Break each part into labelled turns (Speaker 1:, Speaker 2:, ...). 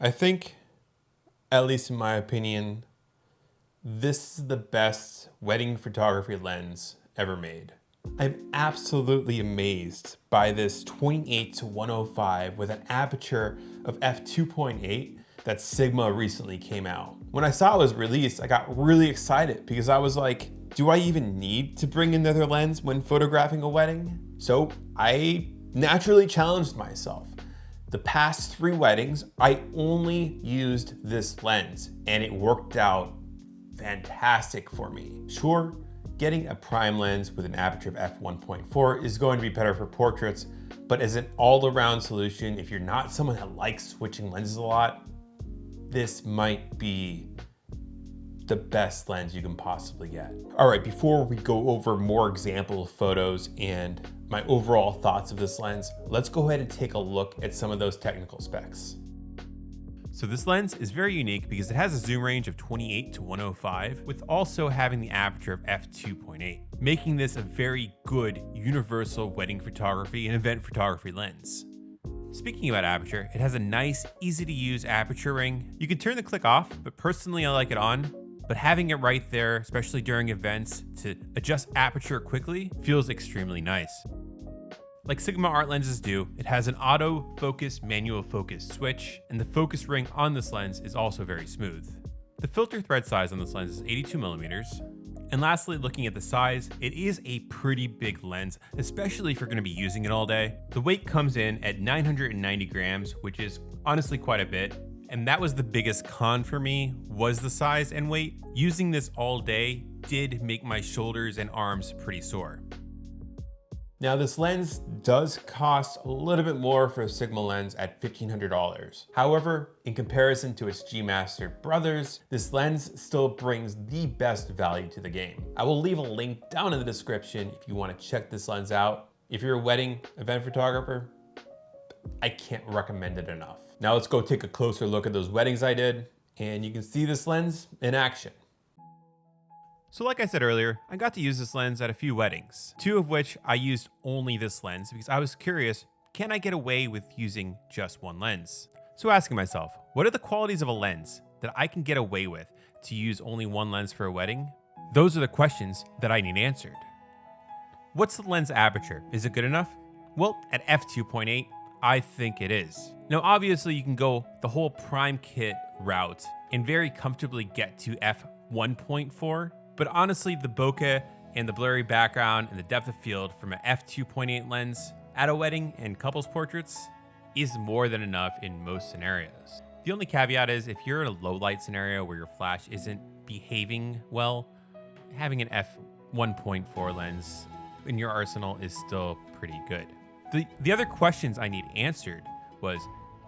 Speaker 1: I think, at least in my opinion, this is the best wedding photography lens ever made. I'm absolutely amazed by this 28 to 105 with an aperture of f2.8 that Sigma recently came out. When I saw it was released, I got really excited because I was like, do I even need to bring another lens when photographing a wedding? So I naturally challenged myself. The past 3 weddings, I only used this lens and it worked out fantastic for me. Sure, getting a prime lens with an aperture of f1.4 is going to be better for portraits, but as an all-around solution, if you're not someone that likes switching lenses a lot, this might be the best lens you can possibly get. All right, before we go over more example photos and my overall thoughts of this lens, let's go ahead and take a look at some of those technical specs. So this lens is very unique because it has a zoom range of 28 to 105 with also having the aperture of f2.8, making this a very good universal wedding photography and event photography lens. Speaking about aperture, it has a nice, easy to use aperture ring. You can turn the click off, but personally I like it on. But having it right there, especially during events, to adjust aperture quickly feels extremely nice. Like Sigma art lenses do, it has an auto focus, manual focus switch, and the focus ring on this lens is also very smooth. The filter thread size on this lens is 82 millimeters. And lastly, looking at the size, it is a pretty big lens, especially if you're going to be using it all day. The weight comes in at 990 grams, which is honestly quite a bit. And that was the biggest con for me, was the size and weight. Using this all day did make my shoulders and arms pretty sore. Now this lens does cost a little bit more for a Sigma lens at $1,500. However, in comparison to its G Master brothers, this lens still brings the best value to the game. I will leave a link down in the description if you want to check this lens out. If you're a wedding event photographer, I can't recommend it enough. Now let's go take a closer look at those weddings I did, and you can see this lens in action. So like I said earlier, I got to use this lens at a few weddings, 2 of which I used only this lens because I was curious, can I get away with using just one lens? So asking myself, what are the qualities of a lens that I can get away with to use only one lens for a wedding? Those are the questions that I need answered. What's the lens aperture? Is it good enough? Well, at f2.8, I think it is. Now, obviously you can go the whole prime kit route and very comfortably get to f1.4, but honestly, the bokeh and the blurry background and the depth of field from an f2.8 lens at a wedding and couples portraits is more than enough in most scenarios. The only caveat is if you're in a low light scenario where your flash isn't behaving well, having an f1.4 lens in your arsenal is still pretty good. The other questions I need answered was,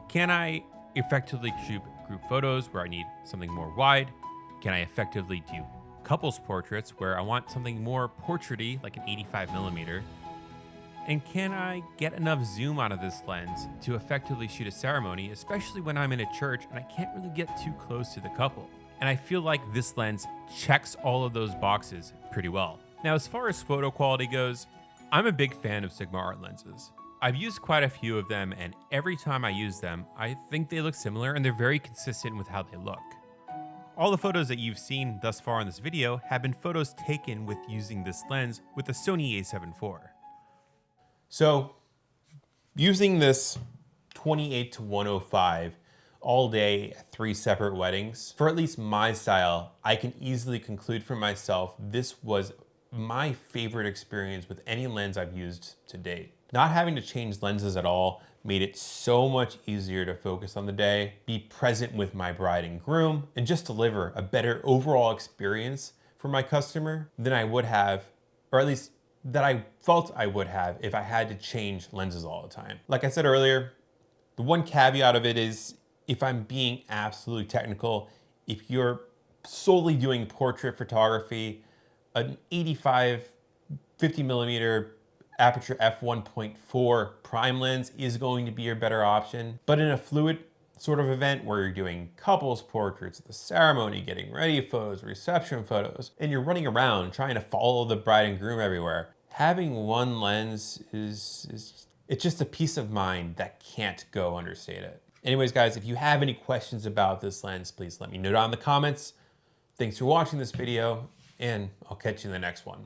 Speaker 1: can I effectively shoot group photos where I need something more wide? Can I effectively do couples portraits where I want something more portraity, like an 85 millimeter? And can I get enough zoom out of this lens to effectively shoot a ceremony, especially when I'm in a church and I can't really get too close to the couple? And I feel like this lens checks all of those boxes pretty well. Now, as far as photo quality goes, I'm a big fan of Sigma art lenses. I've used quite a few of them, and every time I use them, I think they look similar and they're very consistent with how they look. All the photos that you've seen thus far in this video have been photos taken with using this lens with the Sony a7 IV. So, using this 28 to 105 all day at 3 separate weddings, for at least my style, I can easily conclude for myself this was my favorite experience with any lens I've used to date. Not having to change lenses at all made it so much easier to focus on the day, be present with my bride and groom, and just deliver a better overall experience for my customer than I would have, or at least that I felt I would have if I had to change lenses all the time. Like I said earlier, the one caveat of it is if I'm being absolutely technical, if you're solely doing portrait photography, an 85, 50 millimeter aperture f1.4 prime lens is going to be your better option. But in a fluid sort of event where you're doing couples portraits, the ceremony, getting ready photos, reception photos, and you're running around trying to follow the bride and groom everywhere, having one lens it's just a peace of mind that can't go understated. Anyways, guys, if you have any questions about this lens, please let me know down in the comments. Thanks for watching this video, and I'll catch you in the next one.